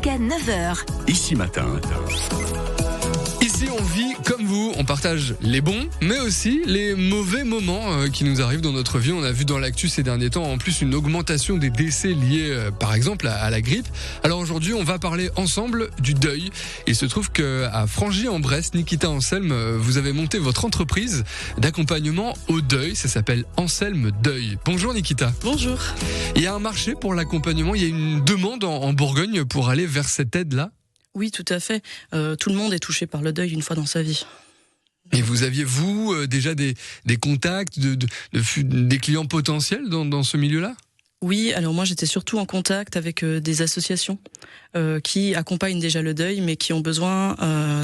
jusqu'à 9h. Ici Matin. Ici, on vit comme vous, on partage les bons, mais aussi les mauvais moments qui nous arrivent dans notre vie. On a vu dans l'actu ces derniers temps, en plus, une augmentation des décès liés, par exemple, à la grippe. Alors aujourd'hui, on va parler ensemble du deuil. Il se trouve qu'à Frangy-en-Bresse, Nikita Anselme, vous avez monté votre entreprise d'accompagnement au deuil. Ça s'appelle Anselme Deuil. Bonjour Nikita. Bonjour. Il y a un marché pour l'accompagnement, il y a une demande en Bourgogne pour aller vers cette aide-là ? Oui, tout à fait. Tout le monde est touché par le deuil une fois dans sa vie. Et vous aviez, déjà des contacts, des clients potentiels dans ce milieu-là ? Oui, alors moi j'étais surtout en contact avec des associations qui accompagnent déjà le deuil, mais qui ont besoin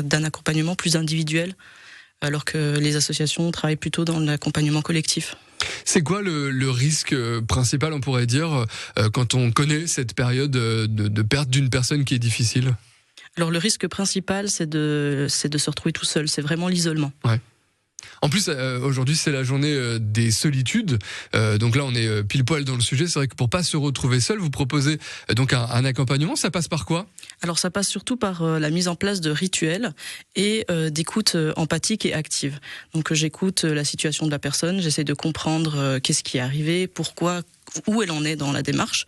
d'un accompagnement plus individuel, alors que les associations travaillent plutôt dans l'accompagnement collectif. C'est quoi le risque principal, on pourrait dire, quand on connaît cette période de perte d'une personne qui est difficile ? Alors le risque principal, c'est de se retrouver tout seul, c'est vraiment l'isolement. Ouais. En plus, aujourd'hui, c'est la journée des solitudes. Donc là, on est pile poil dans le sujet. C'est vrai que pour pas se retrouver seul, vous proposez donc un accompagnement. Ça passe par quoi ? Alors ça passe surtout par la mise en place de rituels et d'écoute empathique et active. Donc j'écoute la situation de la personne, j'essaie de comprendre qu'est-ce qui est arrivé, pourquoi, où elle en est dans la démarche.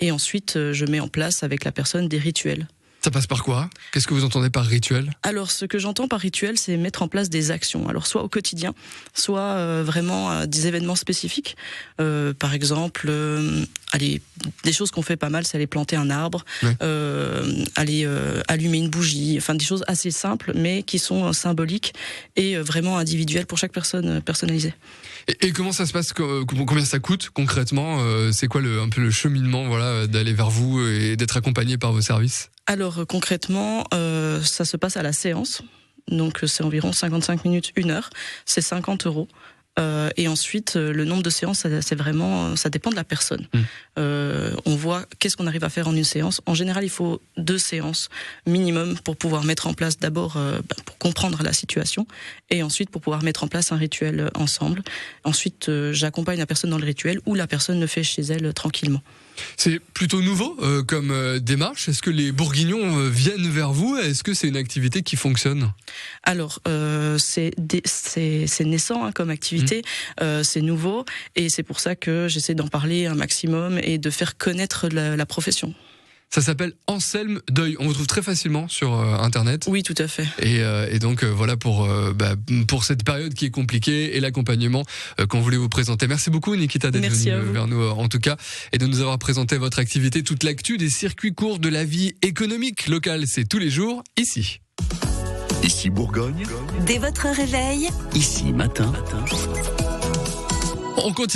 Et ensuite, je mets en place avec la personne des rituels. Ça passe par quoi ? Qu'est-ce que vous entendez par rituel ? Alors, ce que j'entends par rituel, c'est mettre en place des actions. Alors, soit au quotidien, soit vraiment des événements spécifiques. Par exemple, des choses qu'on fait pas mal, c'est aller planter un arbre, ouais. Aller allumer une bougie. Enfin, des choses assez simples, mais qui sont symboliques et vraiment individuelles pour chaque personne, personnalisées. Et comment ça se passe ? Combien ça coûte concrètement ? C'est quoi un peu le cheminement, d'aller vers vous et d'être accompagné par vos services ? Alors concrètement, ça se passe à la séance, donc c'est environ 55 minutes, 1 heure, c'est 50 €. Et ensuite, le nombre de séances, ça dépend de la personne. On voit qu'est-ce qu'on arrive à faire en une séance. En général, il faut 2 séances minimum pour pouvoir mettre en place d'abord, pour comprendre la situation, et ensuite pour pouvoir mettre en place un rituel ensemble. Ensuite, j'accompagne la personne dans le rituel ou la personne le fait chez elle tranquillement. C'est plutôt nouveau comme démarche. Est-ce que les Bourguignons viennent vers vous ? Est-ce que c'est une activité qui fonctionne ? Alors, c'est naissant comme activité, c'est nouveau, et c'est pour ça que j'essaie d'en parler un maximum et de faire connaître la profession. Ça s'appelle Anselme Deuil. On vous trouve très facilement sur Internet. Oui, tout à fait. Et donc voilà pour cette période qui est compliquée et l'accompagnement qu'on voulait vous présenter. Merci beaucoup Nikita d'être venu vers nous en tout cas et de nous avoir présenté votre activité. Toute l'actu des circuits courts de la vie économique locale, c'est tous les jours ici. Ici Bourgogne. Dès votre réveil, Ici Matin. On continue.